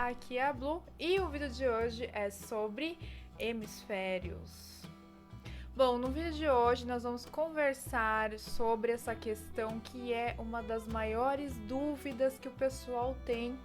aqui é a Blue e o vídeo de hoje é sobre hemisférios. Bom, no vídeo de hoje nós vamos conversar sobre essa questão que é uma das maiores dúvidas que o pessoal tem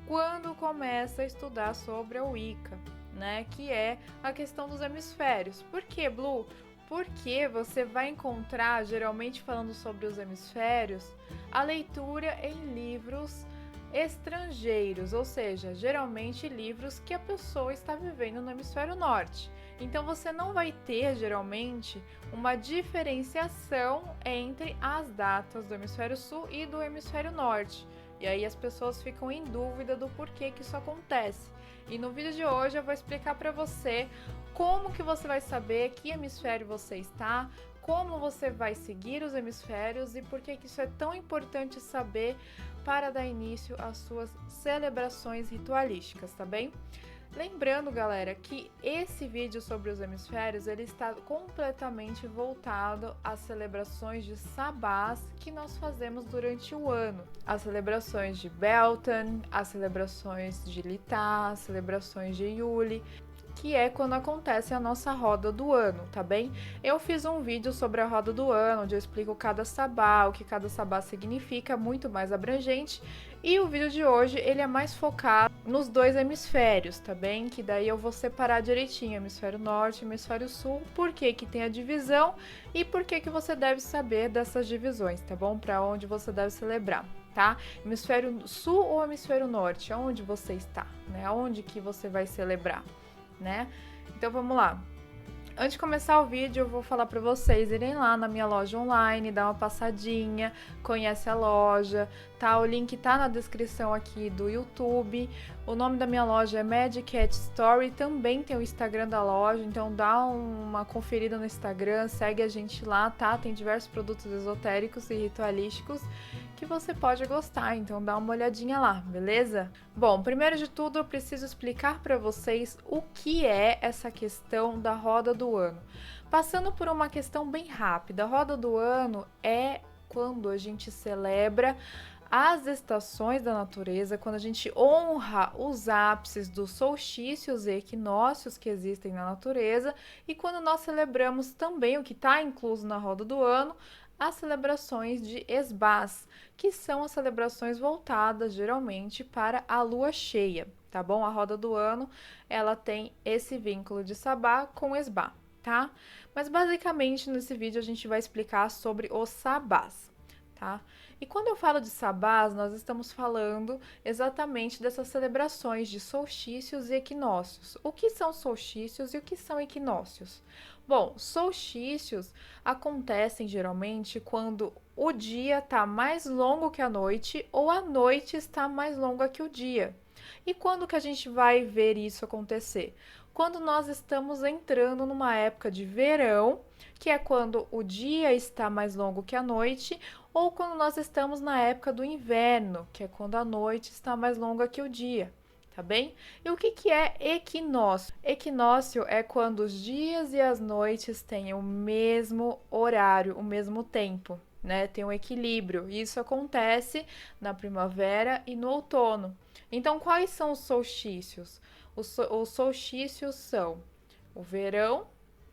quando começa a estudar sobre a Wicca, né? Que é a questão dos hemisférios. Por que, Blue? Porque você vai encontrar, geralmente falando sobre os hemisférios, a leitura em livros estrangeiros, ou seja, geralmente livros que a pessoa está vivendo no hemisfério norte. Então você não vai ter, geralmente, uma diferenciação entre as datas do hemisfério sul e do hemisfério norte. E aí as pessoas ficam em dúvida do porquê que isso acontece. E no vídeo de hoje eu vou explicar para você como que você vai saber que hemisfério você está, como você vai seguir os hemisférios e por que isso é tão importante saber para dar início às suas celebrações ritualísticas, tá bem? Lembrando, galera, que esse vídeo sobre os hemisférios ele está completamente voltado às celebrações de sabás que nós fazemos durante o ano. As celebrações de Beltane, as celebrações de Litá, as celebrações de Yule, que é quando acontece a nossa roda do ano, tá bem? Eu fiz um vídeo sobre a roda do ano, onde eu explico cada sabá, o que cada sabá significa, muito mais abrangente, e o vídeo de hoje, ele é mais focado nos dois hemisférios, tá bem? Que daí eu vou separar direitinho, hemisfério norte e hemisfério sul, por que que tem a divisão e por que que você deve saber dessas divisões, tá bom? Para onde você deve celebrar, tá? Hemisfério sul ou hemisfério norte, aonde você está, né? Aonde que você vai celebrar, né? Então vamos lá. Antes de começar o vídeo, eu vou falar para vocês irem lá na minha loja online, dar uma passadinha, conhece a loja, tá? O link tá na descrição aqui do YouTube. O nome da minha loja é Magic Cat Story, também tem o Instagram da loja, então dá uma conferida no Instagram, segue a gente lá, tá? Tem diversos produtos esotéricos e ritualísticos que você pode gostar, então dá uma olhadinha lá, beleza? Bom, primeiro de tudo eu preciso explicar para vocês o que é essa questão da roda do ano. Passando por uma questão bem rápida, a roda do ano é quando a gente celebra as estações da natureza, quando a gente honra os ápices dos solstícios e equinócios que existem na natureza e quando nós celebramos também o que está incluso na roda do ano, as celebrações de esbás, que são as celebrações voltadas geralmente para a lua cheia, tá bom? A roda do ano, ela tem esse vínculo de sabá com esbá, tá? Mas basicamente nesse vídeo a gente vai explicar sobre os sabás, tá? E quando eu falo de sabás, nós estamos falando exatamente dessas celebrações de solstícios e equinócios. O que são solstícios e o que são equinócios? Bom, solstícios acontecem geralmente quando o dia está mais longo que a noite ou a noite está mais longa que o dia. E quando que a gente vai ver isso acontecer? Quando nós estamos entrando numa época de verão, que é quando o dia está mais longo que a noite, ou quando nós estamos na época do inverno, que é quando a noite está mais longa que o dia. Tá bem? E o que é equinócio? Equinócio é quando os dias e as noites têm o mesmo horário, o mesmo tempo, né? Tem um equilíbrio. E isso acontece na primavera e no outono. Então, quais são os solstícios? Os solstícios são o verão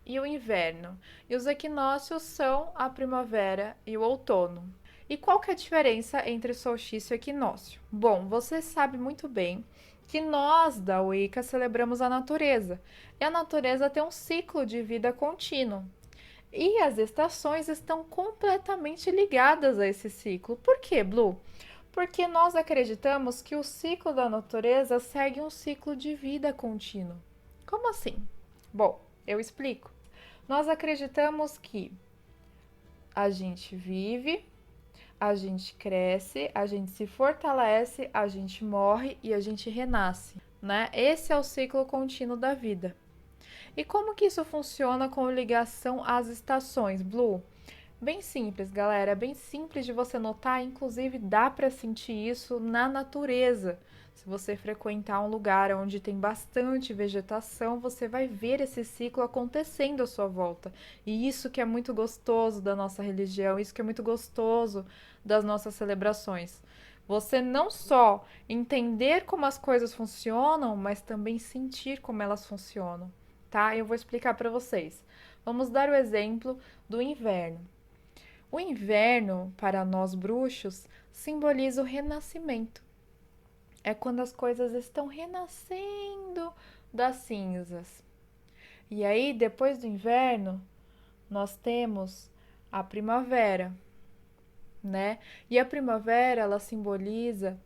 e o inverno. E os equinócios são a primavera e o outono. E qual que é a diferença entre solstício e equinócio? Bom, você sabe muito bem que nós da Wicca celebramos a natureza. E a natureza tem um ciclo de vida contínuo. E as estações estão completamente ligadas a esse ciclo. Por quê, Blue? Porque nós acreditamos que o ciclo da natureza segue um ciclo de vida contínuo. Como assim? Bom, eu explico. Nós acreditamos que a gente vive, a gente cresce, a gente se fortalece, a gente morre e a gente renasce, né? Esse é o ciclo contínuo da vida. E como que isso funciona com ligação às estações, Blue? Bem simples, galera, bem simples de você notar, inclusive dá para sentir isso na natureza. Se você frequentar um lugar onde tem bastante vegetação, você vai ver esse ciclo acontecendo à sua volta. E isso que é muito gostoso da nossa religião, isso que é muito gostoso das nossas celebrações. Você não só entender como as coisas funcionam, mas também sentir como elas funcionam, tá? Eu vou explicar para vocês. Vamos dar o exemplo do inverno. O inverno, para nós bruxos, simboliza o renascimento. É quando as coisas estão renascendo das cinzas. E aí, depois do inverno, nós temos a primavera, né? E a primavera, ela simboliza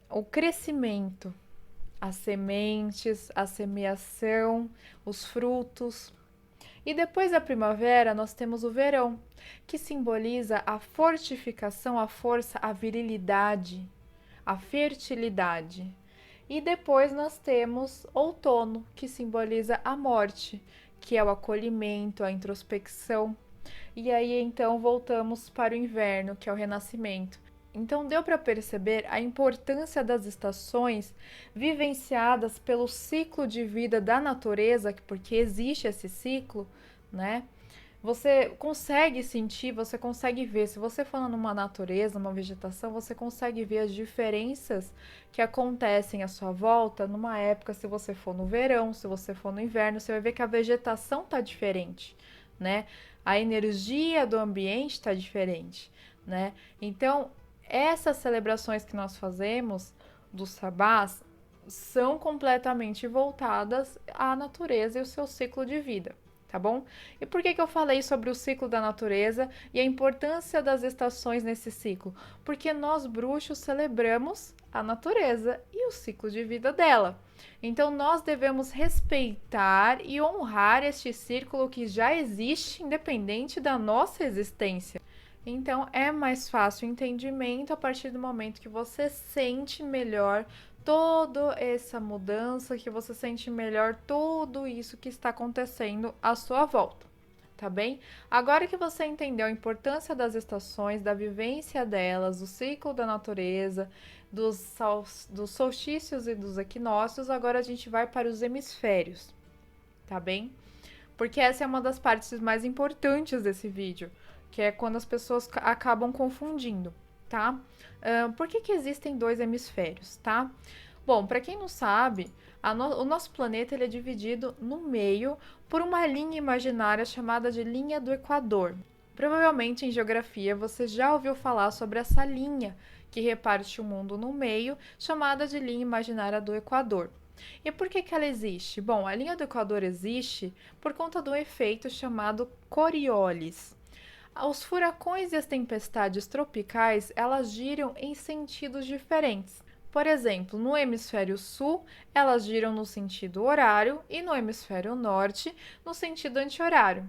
o crescimento, as sementes, a semeação, os frutos. E depois da primavera, nós temos o verão, que simboliza a fortificação, a força, a virilidade, a fertilidade. E depois nós temos outono, que simboliza a morte, que é o acolhimento, a introspecção. E aí então voltamos para o inverno, que é o renascimento. Então deu para perceber a importância das estações vivenciadas pelo ciclo de vida da natureza, porque existe esse ciclo, né? Você consegue sentir, você consegue ver. Se você for numa natureza, numa vegetação, você consegue ver as diferenças que acontecem à sua volta numa época. Se você for no verão, se você for no inverno, você vai ver que a vegetação está diferente, né? A energia do ambiente está diferente, né? Então, essas celebrações que nós fazemos dos sabás são completamente voltadas à natureza e o seu ciclo de vida, tá bom? E por que eu falei sobre o ciclo da natureza e a importância das estações nesse ciclo? Porque nós bruxos celebramos a natureza e o ciclo de vida dela. Então nós devemos respeitar e honrar este círculo que já existe, independente da nossa existência. Então é mais fácil o entendimento a partir do momento que você sente melhor toda essa mudança, que você sente melhor tudo isso que está acontecendo à sua volta, tá bem? Agora que você entendeu a importância das estações, da vivência delas, do ciclo da natureza, dos solstícios e dos equinócios, agora a gente vai para os hemisférios, tá bem? Porque essa é uma das partes mais importantes desse vídeo, que é quando as pessoas acabam confundindo, tá? Por que existem dois hemisférios, tá? Bom, para quem não sabe, o nosso planeta ele é dividido no meio por uma linha imaginária chamada de linha do Equador. Provavelmente em geografia você já ouviu falar sobre essa linha que reparte o mundo no meio, chamada de linha imaginária do Equador. E por que ela existe? Bom, a linha do Equador existe por conta do efeito chamado Coriolis. Os furacões e as tempestades tropicais, elas giram em sentidos diferentes. Por exemplo, no hemisfério sul, elas giram no sentido horário e no hemisfério norte, no sentido anti-horário.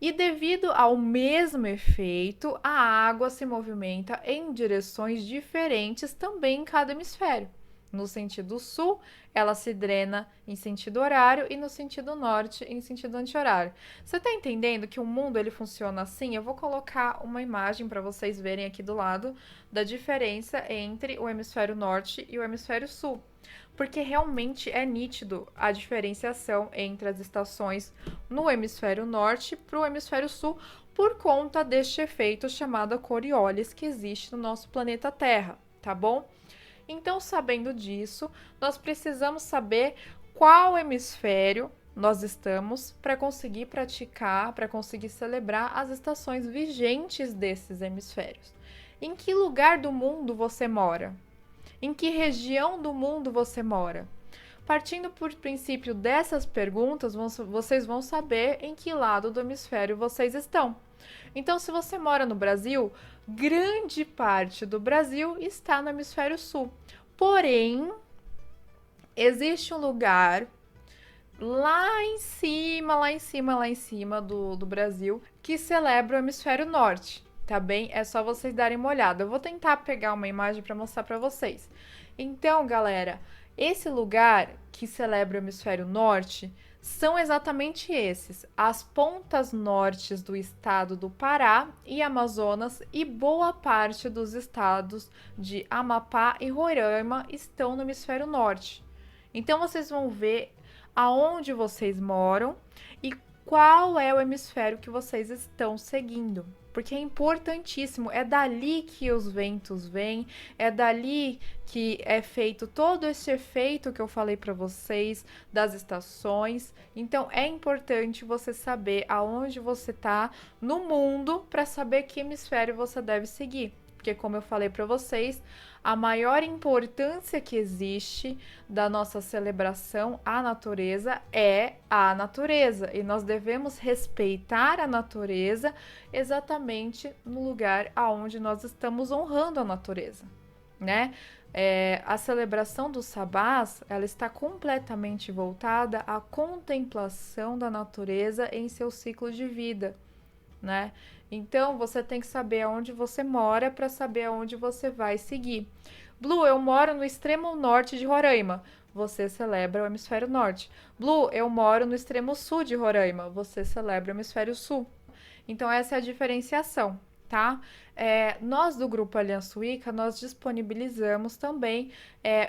E devido ao mesmo efeito, a água se movimenta em direções diferentes também em cada hemisfério. No sentido sul, ela se drena em sentido horário e no sentido norte em sentido anti-horário. Você está entendendo que o mundo ele funciona assim? Eu vou colocar uma imagem para vocês verem aqui do lado da diferença entre o hemisfério norte e o hemisfério sul. Porque realmente é nítido a diferenciação entre as estações no hemisfério norte para o hemisfério sul por conta deste efeito chamado Coriolis que existe no nosso planeta Terra, tá bom? Então, sabendo disso, nós precisamos saber qual hemisfério nós estamos para conseguir praticar, para conseguir celebrar as estações vigentes desses hemisférios. Em que lugar do mundo você mora? Em que região do mundo você mora? Partindo por princípio dessas perguntas, vocês vão saber em que lado do hemisfério vocês estão. Então, se você mora no Brasil, grande parte do Brasil está no hemisfério sul. Porém, existe um lugar lá em cima do Brasil que celebra o hemisfério norte, tá bem? É só vocês darem uma olhada. Eu vou tentar pegar uma imagem para mostrar para vocês. Então, galera, esse lugar que celebra o hemisfério norte são exatamente esses: as pontas nortes do estado do Pará e Amazonas e boa parte dos estados de Amapá e Roraima estão no hemisfério norte. Então vocês vão ver aonde vocês moram e qual é o hemisfério que vocês estão seguindo, porque é importantíssimo, é dali que os ventos vêm, é dali que é feito todo esse efeito que eu falei para vocês das estações. Então é importante você saber aonde você tá no mundo para saber que hemisfério você deve seguir. Porque como eu falei para vocês, a maior importância que existe da nossa celebração à natureza é a natureza, e nós devemos respeitar a natureza exatamente no lugar aonde nós estamos honrando a natureza, né? A celebração dos sabás, ela está completamente voltada à contemplação da natureza em seu ciclo de vida, né? Então, você tem que saber aonde você mora para saber aonde você vai seguir. Blue, eu moro no extremo norte de Roraima. Você celebra o hemisfério norte. Blue, eu moro no extremo sul de Roraima. Você celebra o hemisfério sul. Então, essa é a diferenciação, tá? Nós do Grupo Aliança Wicca, nós disponibilizamos também,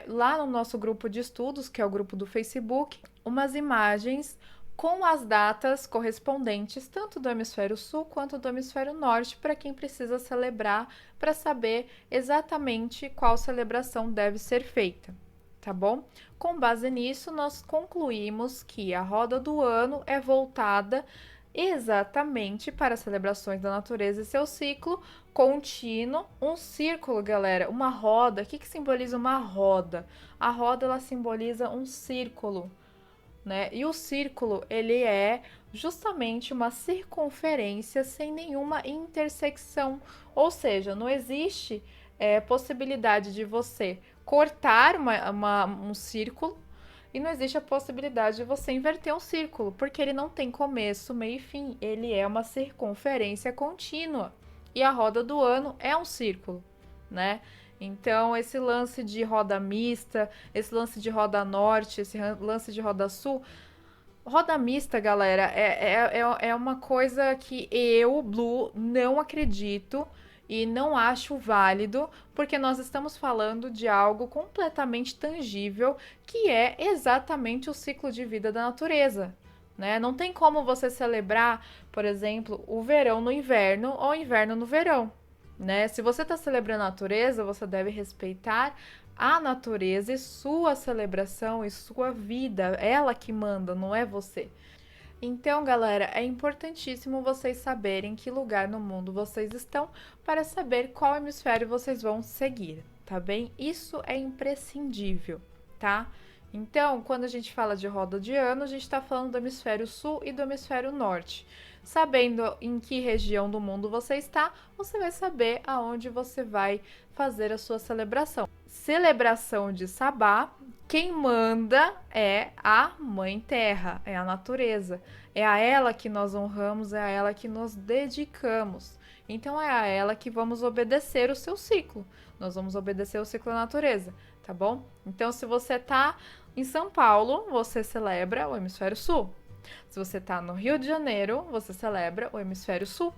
lá no nosso grupo de estudos, que é o grupo do Facebook, umas imagens com as datas correspondentes, tanto do hemisfério sul quanto do hemisfério norte, para quem precisa celebrar, para saber exatamente qual celebração deve ser feita, tá bom? Com base nisso, nós concluímos que a roda do ano é voltada exatamente para as celebrações da natureza e seu ciclo contínuo. Um círculo, galera, uma roda. O que simboliza uma roda? A roda, ela simboliza um círculo, né? E o círculo, ele é justamente uma circunferência sem nenhuma intersecção, ou seja, não existe possibilidade de você cortar um círculo, e não existe a possibilidade de você inverter um círculo, porque ele não tem começo, meio e fim, ele é uma circunferência contínua, e a roda do ano é um círculo, né? Então, esse lance de roda mista, esse lance de roda norte, esse lance de roda sul. Roda mista, galera, é uma coisa que eu, Blue, não acredito e não acho válido, porque nós estamos falando de algo completamente tangível, que é exatamente o ciclo de vida da natureza, né? Não tem como você celebrar, por exemplo, o verão no inverno ou o inverno no verão, né? Se você está celebrando a natureza, você deve respeitar a natureza e sua celebração e sua vida, ela que manda, não é você. Então, galera, é importantíssimo vocês saberem que lugar no mundo vocês estão para saber qual hemisfério vocês vão seguir, tá bem? Isso é imprescindível, tá? Então, quando a gente fala de roda de ano, a gente está falando do hemisfério sul e do hemisfério norte. Sabendo em que região do mundo você está, você vai saber aonde você vai fazer a sua celebração. Celebração de Sabá, quem manda é a Mãe Terra, é a natureza. É a ela que nós honramos, é a ela que nos dedicamos. Então é a ela que vamos obedecer o seu ciclo. Nós vamos obedecer o ciclo da natureza, tá bom? Então, se você tá em São Paulo, você celebra o hemisfério sul. Se você tá no Rio de Janeiro, você celebra o hemisfério sul.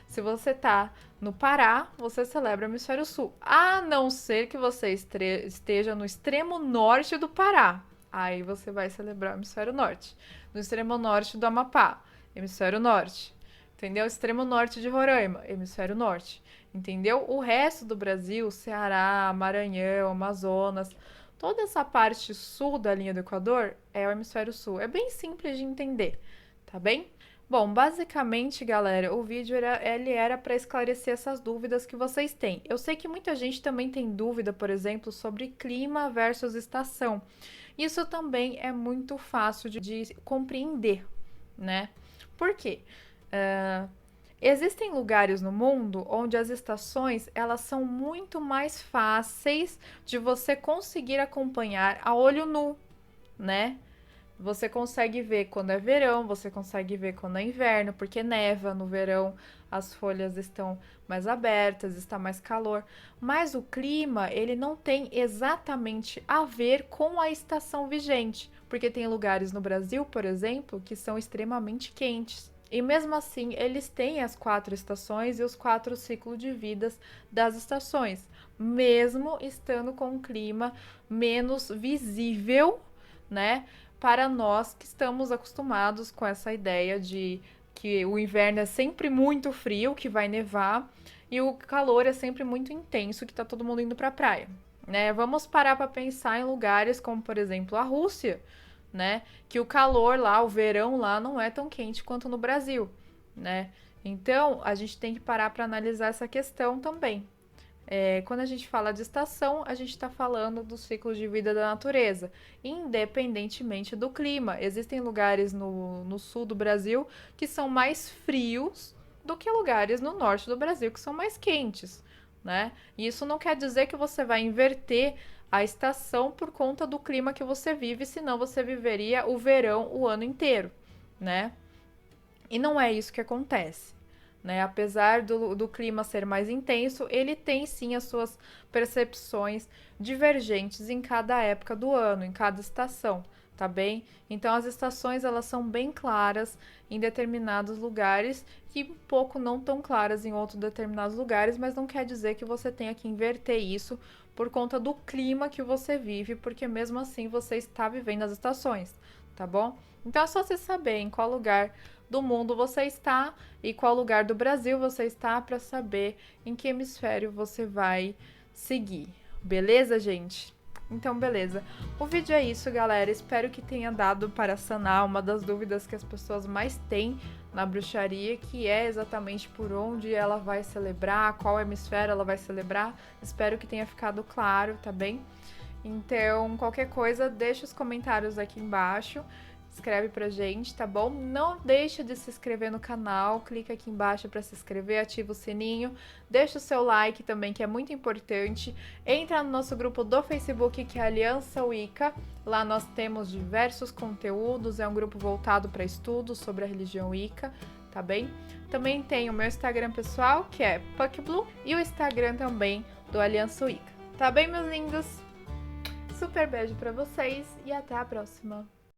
Se você tá no Pará, você celebra o hemisfério sul. A não ser que você esteja no extremo norte do Pará. Aí você vai celebrar o hemisfério norte. No extremo norte do Amapá, hemisfério norte. Entendeu? Extremo norte de Roraima, hemisfério norte. Entendeu? O resto do Brasil, Ceará, Maranhão, Amazonas, toda essa parte sul da linha do Equador é o hemisfério sul. É bem simples de entender, tá bem? Bom, basicamente, galera, o vídeo era para esclarecer essas dúvidas que vocês têm. Eu sei que muita gente também tem dúvida, por exemplo, sobre clima versus estação. Isso também é muito fácil de compreender, né? Por quê? Existem lugares no mundo onde as estações elas são muito mais fáceis de você conseguir acompanhar a olho nu, né? Você consegue ver quando é verão, você consegue ver quando é inverno, porque neva no verão, as folhas estão mais abertas, está mais calor. Mas o clima, ele não tem exatamente a ver com a estação vigente, porque tem lugares no Brasil, por exemplo, que são extremamente quentes. E mesmo assim, eles têm as 4 estações e os 4 ciclos de vidas das estações, mesmo estando com um clima menos visível, né? Para nós que estamos acostumados com essa ideia de que o inverno é sempre muito frio, que vai nevar, e o calor é sempre muito intenso, que tá todo mundo indo pra praia, né? Vamos parar para pensar em lugares como, por exemplo, a Rússia, né? Que o calor lá, o verão lá não é tão quente quanto no Brasil, né? Então, a gente tem que parar para analisar essa questão também. Quando a gente fala de estação, a gente está falando do ciclo de vida da natureza, independentemente do clima. Existem lugares no sul do Brasil que são mais frios do que lugares no norte do Brasil que são mais quentes, né? E isso não quer dizer que você vai inverter a estação por conta do clima que você vive, senão você viveria o verão o ano inteiro, né? E não é isso que acontece. Né? Apesar do clima ser mais intenso, ele tem sim as suas percepções divergentes em cada época do ano, em cada estação, tá bem? Então as estações elas são bem claras em determinados lugares e um pouco não tão claras em outros determinados lugares, mas não quer dizer que você tenha que inverter isso por conta do clima que você vive, porque mesmo assim você está vivendo as estações, tá bom? Então é só você saber em qual lugar do mundo você está e qual lugar do Brasil você está para saber em que hemisfério você vai seguir. Beleza, gente? Então, beleza. O vídeo é isso, galera. Espero que tenha dado para sanar uma das dúvidas que as pessoas mais têm na bruxaria, que é exatamente por onde ela vai celebrar, qual hemisfério ela vai celebrar. Espero que tenha ficado claro, tá bem? Então, qualquer coisa, deixa os comentários aqui embaixo. Escreve pra gente, tá bom? Não deixa de se inscrever no canal, clica aqui embaixo para se inscrever, ativa o sininho, deixa o seu like também, que é muito importante. Entra no nosso grupo do Facebook, que é Aliança Wicca. Lá nós temos diversos conteúdos, é um grupo voltado para estudos sobre a religião Wicca, tá bem? Também tem o meu Instagram pessoal, que é PuckBlue, e o Instagram também do Aliança Wicca. Tá bem, meus lindos? Super beijo pra vocês e até a próxima!